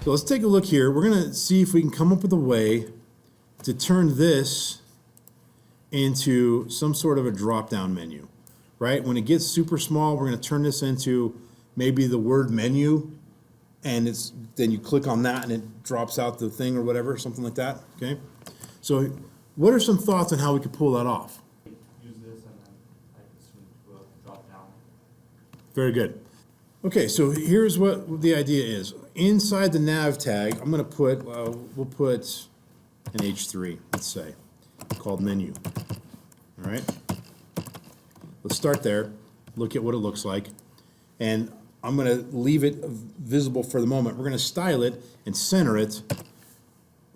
So let's take a look here. We're going to see if we can come up with a way to turn this into some sort of a drop-down menu, right? When it gets super small, we're going to turn this into maybe the word menu, and then you click on that and it drops out the thing or whatever, something like that, okay? So what are some thoughts on how we could pull that off? Use this and then type this into a drop down. Very good. Okay, so here's what the idea is. Inside the nav tag, I'm going to put, we'll put an H3, let's say, called menu. All right? Let's start there, look at what it looks like, and I'm going to leave it visible for the moment. We're going to style it and center it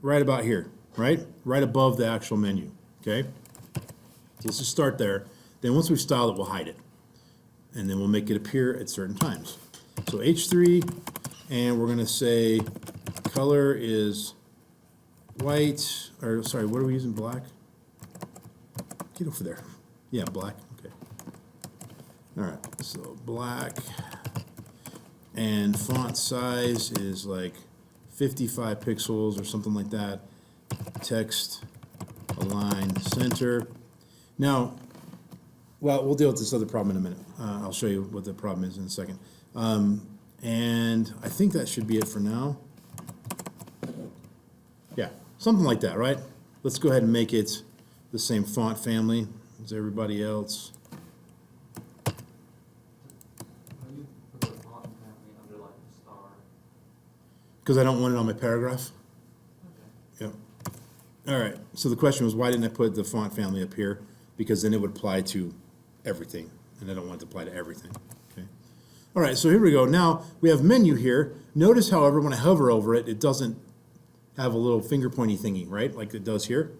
right about here, right? Right above the actual menu, okay? So let's just start there. Then once we've styled it, we'll hide it. And then we'll make it appear at certain times. So H3, and we're going to say color is white, or sorry, what are we using, black? Get over there. Yeah, black, okay. All right, so black, and font size is like 55 pixels or something like that. Text, align, center. Now, well, we'll deal with this other problem in a minute. I'll show you what the problem is in a second. And I think that should be it for now. Yeah, something like that, right? Let's go ahead and make it the same font family as everybody else. Why do you put the font family under like the star? Because I don't want it on my paragraph. Okay. Yep. All right, so the question was, why didn't I put the font family up here? Because then it would apply to everything, and I don't want it to apply to everything. Okay. All right, so here we go. Now we have menu here. Notice, however, when I hover over it, it doesn't have a little finger pointy thingy, right? Like it does here.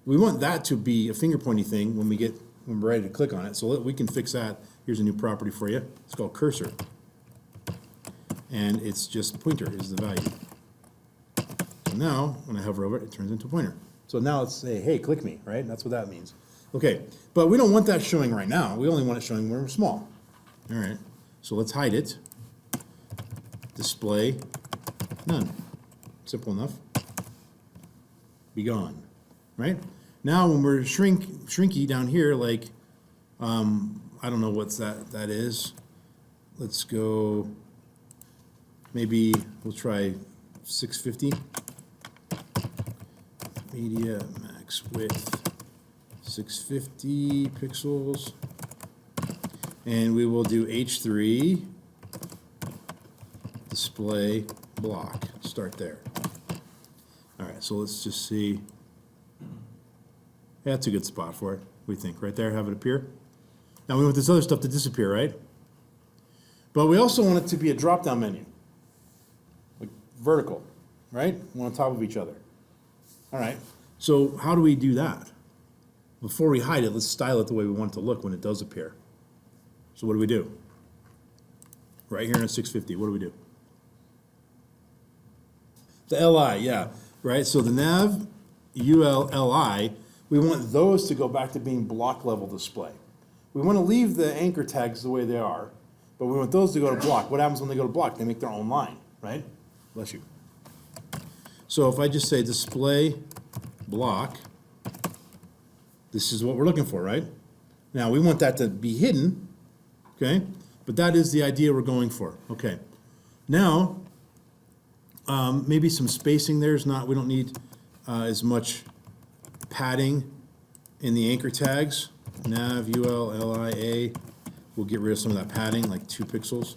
We want that to be a finger pointy thing when we're ready to click on it. So we can fix that. Here's a new property for you. It's called cursor. And it's just pointer is the value. So now when I hover over it, it turns into a pointer. So now let's say, hey, click me, right? That's what that means. Okay, but we don't want that showing right now. We only want it showing when we're small. All right, so let's hide it. Display, none. Simple enough. Be gone, right? Now when we're shrinky down here, like, I don't know what's that is. Let's go, maybe we'll try 650. Media max width. 650 pixels, and we will do H3, display block, start there. All right, so let's just see. Yeah, that's a good spot for it, we think, right there, have it appear. Now we want this other stuff to disappear, right? But we also want it to be a drop-down menu, like vertical, right? One on top of each other. All right, so how do we do that? Before we hide it, let's style it the way we want it to look when it does appear. So what do? Right here in a 650, what do? The LI, yeah, right? So the nav, UL, LI, we want those to go back to being block level display. We want to leave the anchor tags the way they are, but we want those to go to block. What happens when they go to block? They make their own line, right? Bless you. So if I just say display block, this is what we're looking for, right? Now, we want that to be hidden, okay? But that is the idea we're going for, okay. Now, maybe some spacing there is not, we don't need as much padding in the anchor tags. Nav, UL, LI, A. We'll get rid of some of that padding, like 2 pixels.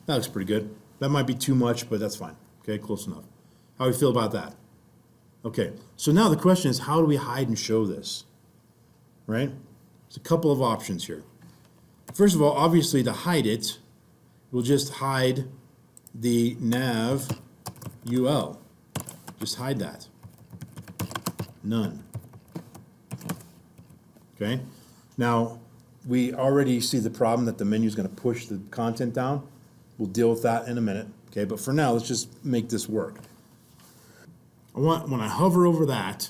That looks pretty good. That might be too much, but that's fine, okay, close enough. How do we feel about that? Okay, so now the question is, how do we hide and show this, right? There's a couple of options here. First of all, obviously to hide it, we'll just hide the nav UL. Just hide that. None. Okay, now we already see the problem that the menu is going to push the content down. We'll deal with that in a minute, okay? But for now, let's just make this work. I want, when I hover over that,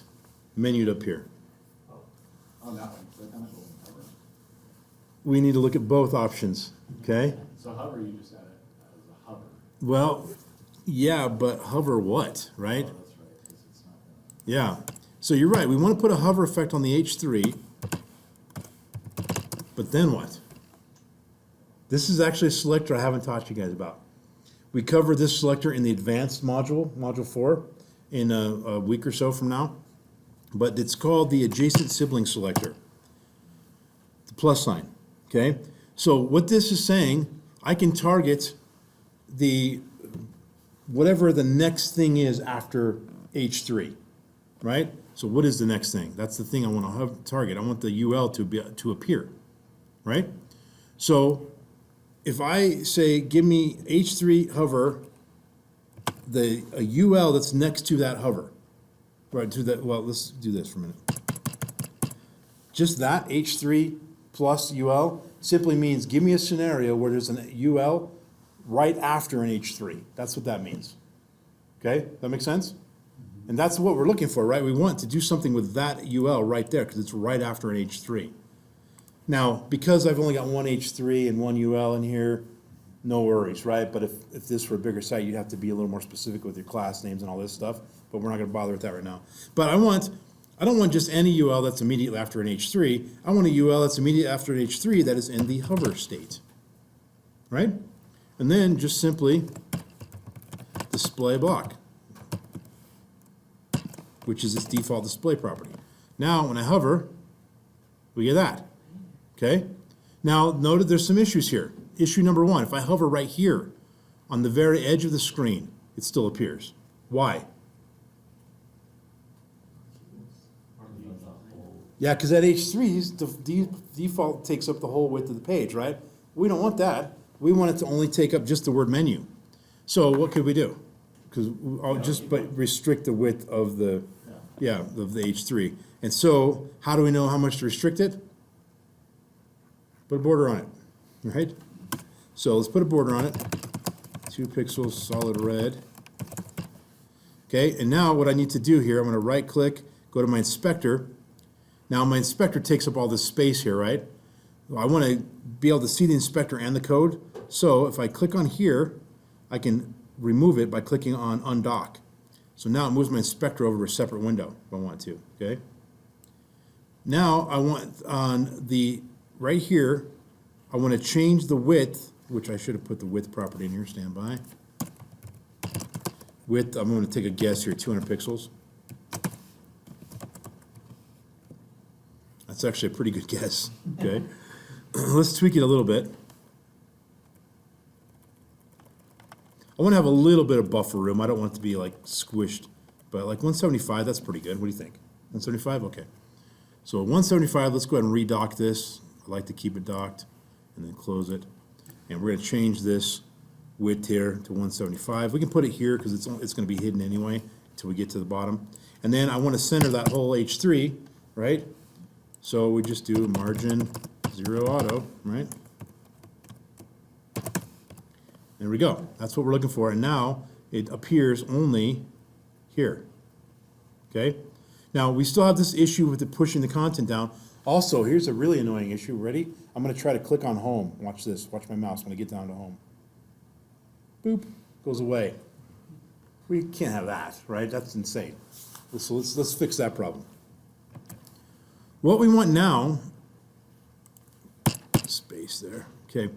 menu to appear. On that one, click on it, go and cover. We need to look at both options, okay? So hover, you just add it as a hover. Well, yeah, but hover what, right? Oh, that's right, 'cause it's not gonna. Yeah, so you're right, we want to put a hover effect on the H3, but then what? This is actually a selector I haven't taught you guys about. We covered this selector in the advanced module, module 4, in a week or so from now, but it's called the adjacent sibling selector, the plus sign, okay? So what this is saying, I can target the, whatever the next thing is after H3, right? So what is the next thing? That's the thing I want to target. I want the UL to appear, right? So if I say, give me H3 hover, a UL that's next to that hover, right, to that, well, let's do this for a minute. Just that, H3 plus UL, simply means give me a scenario where there's an UL right after an H3. That's what that means. Okay, that makes sense? And that's what we're looking for, right? We want to do something with that UL right there because it's right after an H3. Now, because I've only got one H3 and one UL in here, no worries, right? But if this were a bigger site, you'd have to be a little more specific with your class names and all this stuff, but we're not gonna bother with that right now. But I don't want just any UL that's immediately after an H3. I want a UL that's immediately after an H3 that is in the hover state, right? And then just simply display block, which is its default display property. Now, when I hover, we get that, okay? Now, note there's some issues here. Issue number 1, if I hover right here on the very edge of the screen, it still appears. Why? Yeah, because that H3's default takes up the whole width of the page, right? We don't want that. We want it to only take up just the word menu. So what could we do? Because I'll just but restrict the width of the, yeah, of the H3. And so how do we know how much to restrict it? Put a border on it, right? So let's put a border on it. 2 pixels, solid red. Okay, and now what I need to do here, I'm gonna right click, go to my inspector. Now my inspector takes up all this space here, right? I want to be able to see the inspector and the code. So if I click on here, I can remove it by clicking on undock. So now it moves my inspector over to a separate window if I want to, okay? Now I want on the, right here, I want to change the width, which I should have put the width property in here, stand by. Width, I'm going to take a guess here, 200 pixels. That's actually a pretty good guess, okay? Let's tweak it a little bit. I want to have a little bit of buffer room. I don't want it to be like squished, but like 175, that's pretty good. What do you think? 175, okay. So 175, let's go ahead and redock this. I like to keep it docked and then close it. And we're going to change this width here to 175. We can put it here because it's going to be hidden anyway until we get to the bottom. And then I want to center that whole H3, right? So we just do margin 0 auto, right? There we go. That's what we're looking for. And now it appears only here, okay? Now, we still have this issue with pushing the content down. Also, here's a really annoying issue. Ready? I'm going to try to click on home. Watch this. Watch my mouse when I get down to home. Boop. Goes away. We can't have that, right? That's insane. So let's fix that problem. What we want now, space there, okay.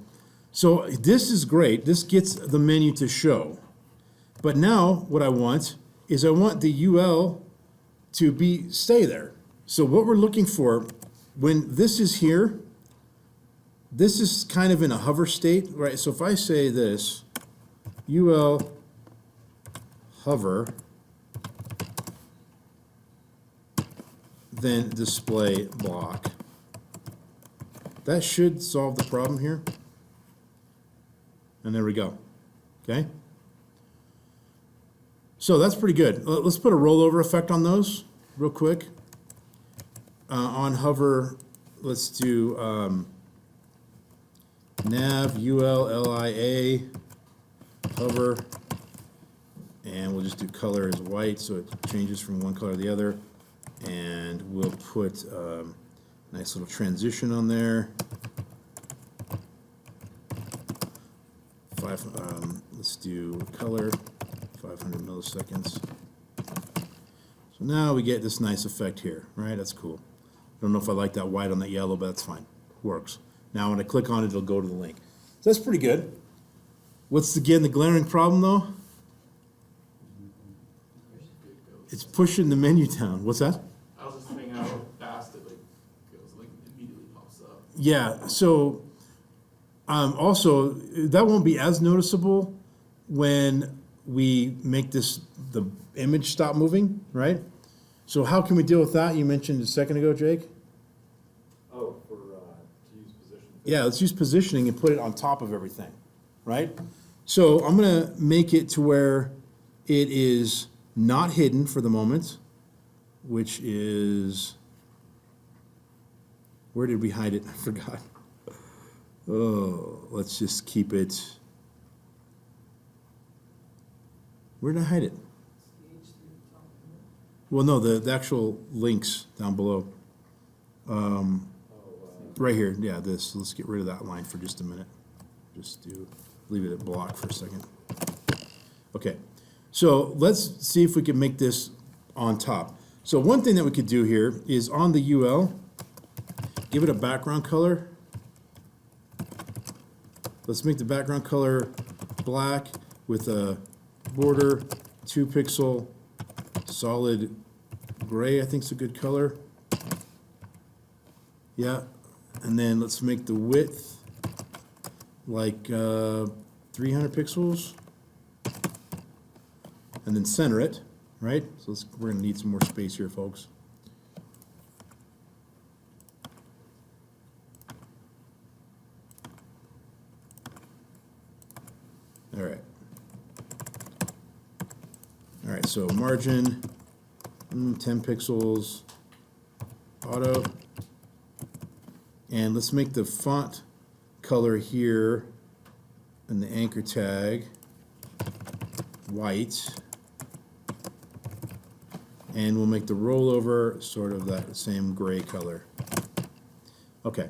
So this is great. This gets the menu to show. But now what I want is I want the UL to stay there. So what we're looking for, when this is here, this is kind of in a hover state, right? So if I say this, UL hover, then display block. That should solve the problem here. And there we go, okay? So that's pretty good. Let's put a rollover effect on those real quick. On hover, let's do nav ULLIA hover, and we'll just do color as white so it changes from one color to the other. And we'll put nice little transition on there. let's do color, 500 milliseconds. So now we get this nice effect here, right? That's cool. I don't know if I like that white on that yellow, but that's fine. Works. Now when I click on it, it'll go to the link. So that's pretty good. What's again the glaring problem though? It's pushing the menu down. What's that? I was just thinking how fast it goes, immediately pops up. Yeah, so also that won't be as noticeable when we make the image stop moving, right? So how can we deal with that? You mentioned a second ago, Jake. Oh, to use position. Yeah, let's use positioning and put it on top of everything, right? So I'm gonna make it to where it is not hidden for the moment, which is, where did we hide it? I forgot. Oh, let's just keep it. Where did I hide it? Well, no, the actual links down below. Right here, yeah, this. Let's get rid of that line for just a minute. Leave it at block for a second. Okay, so let's see if we can make this on top. So one thing that we could do here is on the UL, give it a background color. Let's make the background color black with a border, 2 pixel, solid gray, I think is a good color. Yeah, and then let's make the width like 300 pixels. And then center it, right? So we're gonna need some more space here, folks. All right. All right, so margin, 10 pixels, auto. And let's make the font color here and the anchor tag white. And we'll make the rollover sort of that same gray color. Okay.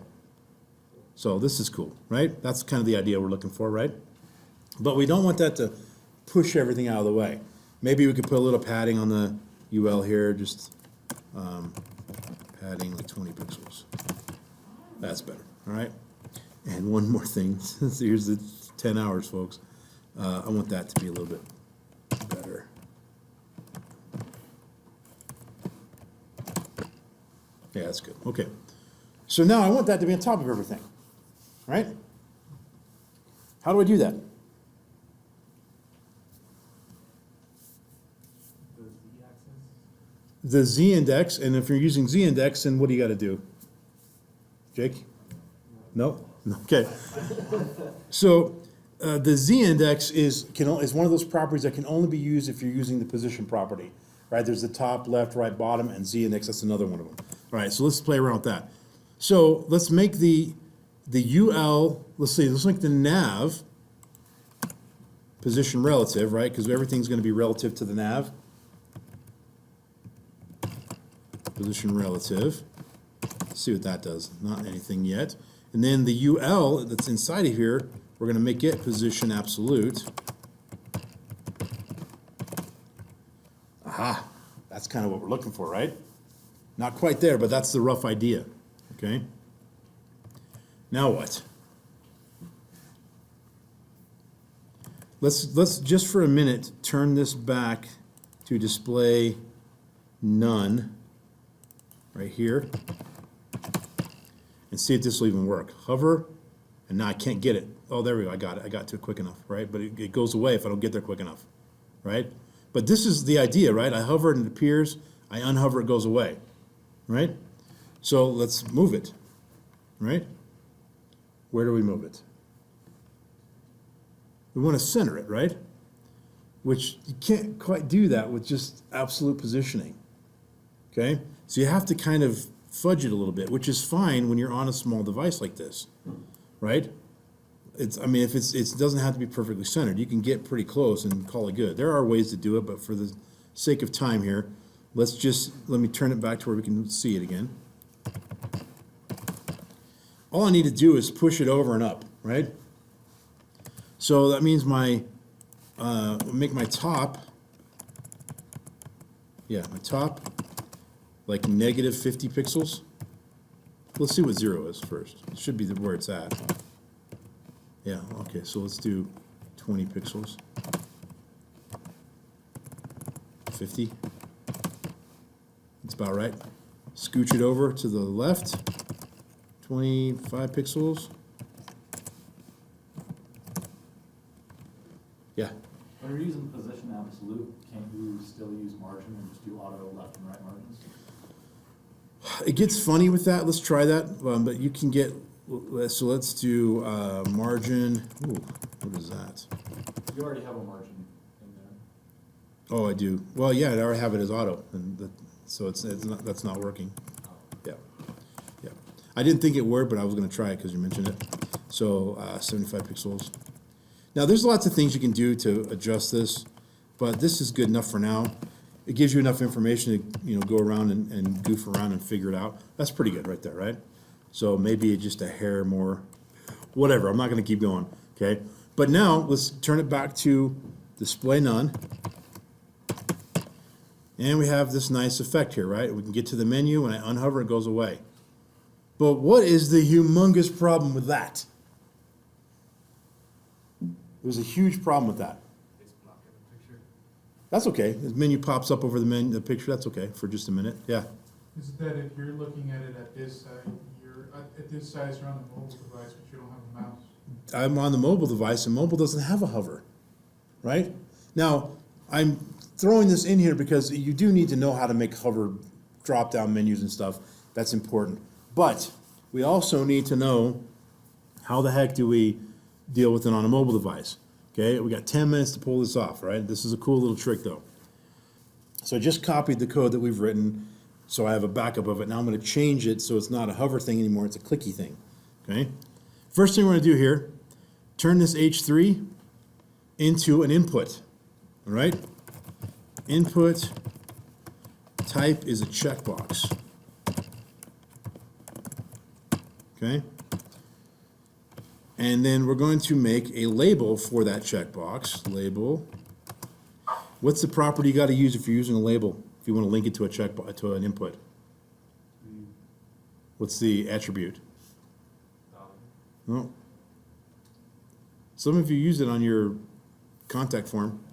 So this is cool, right? That's kind of the idea we're looking for, right? But we don't want that to push everything out of the way. Maybe we could put a little padding on the UL here, just padding like 20 pixels. That's better, all right? And one more thing, here's the 10 hours, folks. I want that to be a little bit better. Yeah, that's good. Okay. So now I want that to be on top of everything, right? How do I do that? The z-axis. The z-index, and if you're using z-index, then what do you got to do? Jake? No? Okay. So the z-index is one of those properties that can only be used if you're using the position property, right? There's the top, left, right, bottom, and z-index. That's another one of them. All right, so let's play around with that. So let's make the UL, let's make the nav position relative, right? Because everything's going to be relative to the nav. Position relative. Let's see what that does. Not anything yet. And then the UL that's inside of here, we're going to make it position absolute. Aha, that's kind of what we're looking for, right? Not quite there, but that's the rough idea, okay? Now what? Let's just for a minute turn this back to display none right here and see if this will even work. Hover, and now I can't get it. Oh, there we go, I got it. I got to it quick enough, right? But it goes away if I don't get there quick enough, right? But this is the idea, right? I hover and it appears, I unhover, it goes away, right? So let's move it, right? Where do we move it? We want to center it, right? Which you can't quite do that with just absolute positioning, okay? So you have to kind of fudge it a little bit, which is fine when you're on a small device like this, right? I mean, if it doesn't have to be perfectly centered. You can get pretty close and call it good. There are ways to do it, but for the sake of time here, let me turn it back to where we can see it again. All I need to do is push it over and up, right? So that means my make my top, yeah, my top, like negative 50 pixels. Let's see what 0 is first. It should be where it's at. Yeah, okay, so let's do 20 pixels. 50. That's about right. Scooch it over to the left. 25 pixels. Yeah. When you're using position absolute, can't you still use margin and just do auto left and right margins? It gets funny with that. Let's try that. But you can get, so let's do margin. Ooh, what is that? You already have a margin in there. Oh, I do. Well, yeah, I already have it as auto, and so it's not, that's not working. Yeah, yeah. I didn't think it worked, but I was going to try it because you mentioned it. So 75 pixels. Now, there's lots of things you can do to adjust this, but this is good enough for now. It gives you enough information to go around and goof around and figure it out. That's pretty good right there, right? So maybe just a hair more, whatever. I'm not going to keep going, okay? But now let's turn it back to display none. And we have this nice effect here, right? We can get to the menu, and I unhover, it goes away. But what is the humongous problem with that? There's a huge problem with that. That's okay. The menu pops up over the picture. That's okay for just a minute. Yeah. Is that if you're looking at it at this side, you're at this size, you're on the mobile device, but you don't have a mouse? I'm on the mobile device, and mobile doesn't have a hover, right? Now, I'm throwing this in here because you do need to know how to make hover drop-down menus and stuff. That's important. But we also need to know how the heck do we deal with it on a mobile device. Okay, we got 10 minutes to pull this off, right? This is a cool little trick though. So I just copied the code that we've written, so I have a backup of it. Now I'm going to change it so it's not a hover thing anymore, it's a clicky thing. Okay? First thing we're going to do here, turn this H3 into an input. All right? Input type is a checkbox. Okay? And then we're going to make a label for that checkbox. Label. What's the property you got to use if you're using a label? If you want to link it to a checkbox, to an input. What's the attribute? No. Some of you use it on your contact form.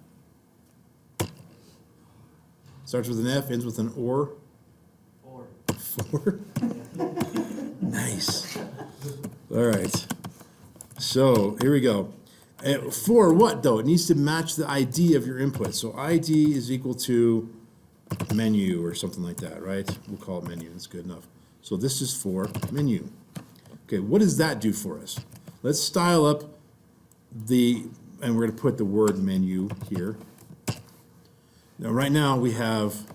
Starts with an F, ends with an OR. 4. Nice. All right. So here we go. For what though? It needs to match the ID of your input. So ID is equal to menu or something like that, right? We'll call it menu. That's good enough. So this is for menu. Okay, what does that do for us? Let's style up and we're going to put the word menu here. Now right now we have,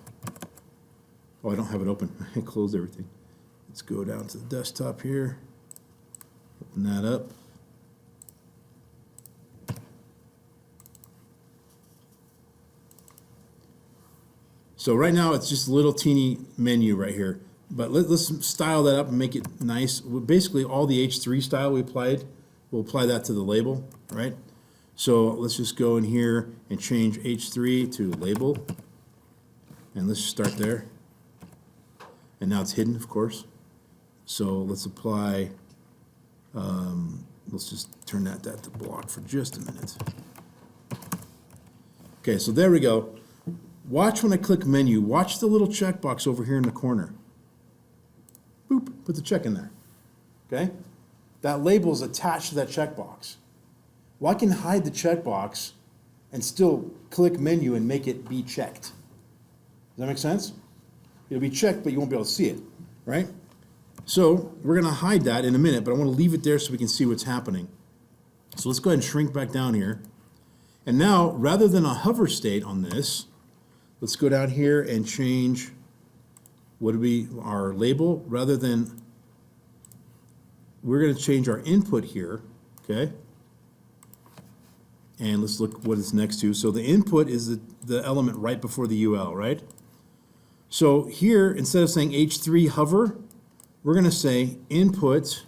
oh, I don't have it open. I closed everything. Let's go down to the desktop here. Open that up. So right now it's just a little teeny menu right here, but let's style that up and make it nice. Basically all the H3 style we applied, we'll apply that to the label, right? So let's just go in here and change H3 to label, and let's start there. And now it's hidden, of course. So let's apply, let's just turn that to block for just a minute. Okay, so there we go. Watch when I click menu, watch the little checkbox over here in the corner. Boop, put the check in there, okay? That label is attached to that checkbox. Well, I can hide the checkbox and still click menu and make it be checked. Does that make sense? It'll be checked, but you won't be able to see it, right? So we're gonna hide that in a minute, but I wanna leave it there so we can see what's happening. So let's go ahead and shrink back down here. And now, rather than a hover state on this, let's go down here and change our label. Rather than, we're going to change our input here, okay? And let's look what it's next to. So the input is the element right before the UL, right? So here, instead of saying H3 hover, we're going to say input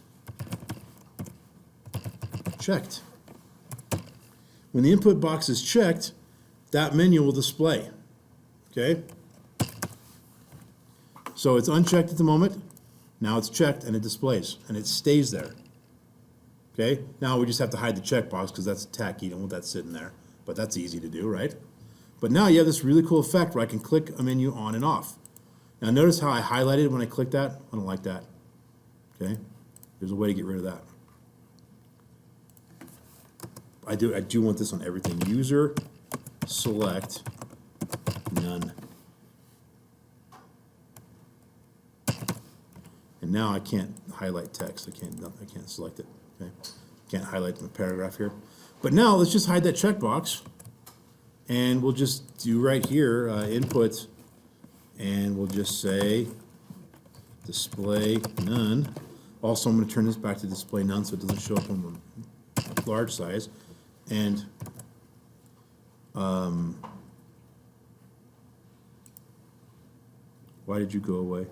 checked. when the input box is checked, that menu will display, okay? So it's unchecked at the moment, now it's checked and it displays, and it stays there. Okay, now we just have to hide the checkbox because that's tacky, don't want that sitting there, but that's easy to do, right? But now you have this really cool effect where I can click a menu on and off. Now notice how I highlighted when I click that? I don't like that, okay? There's a way to get rid of that. I do want this on everything. User, select, none. And now I can't highlight text. I can't select it. Okay, can't highlight the paragraph here. But now let's just hide that checkbox, and we'll just do right here input, and we'll just say display none. Also, I'm going to turn this back to display none so it doesn't show up on the large size. And why did you go away?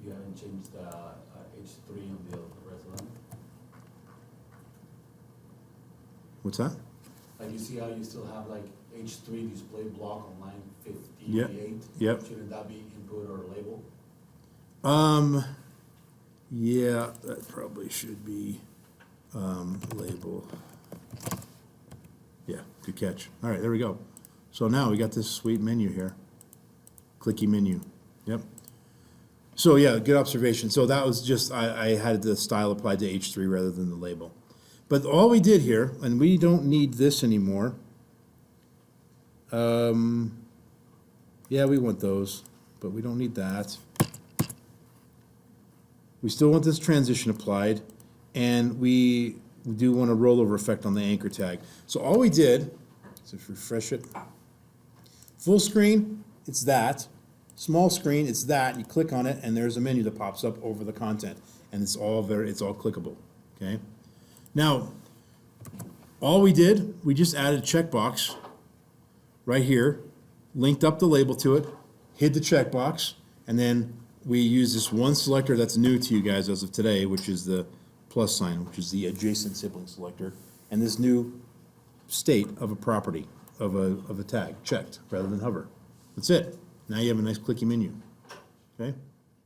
You haven't changed the H3 on the rest of them? What's that? Like you see how you still have like H3 display block on line 58? Yep. Shouldn't that be input or label? Yeah, that probably should be label. Yeah, good catch. All right, there we go. So now we got this sweet menu here. Clicky menu. Yep. So yeah, good observation. So that was just, I had the style applied to H3 rather than the label. But all we did here, and we don't need this anymore. Yeah, we want those, but we don't need that. We still want this transition applied, and we do want a rollover effect on the anchor tag. So all we did, let's just refresh it. Full screen, it's that. Small screen, it's that. You click on it, and there's a menu that pops up over the content, and it's all clickable. Okay. Now, all we did, we just added a checkbox right here, linked up the label to it, hid the checkbox, and then we use this one selector that's new to you guys as of today, which is the plus sign, which is the adjacent sibling selector, and this new state of a property, of a tag, checked, rather than hover. That's it. Now you have a nice clicky menu. Okay?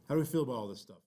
How do we feel about all this stuff?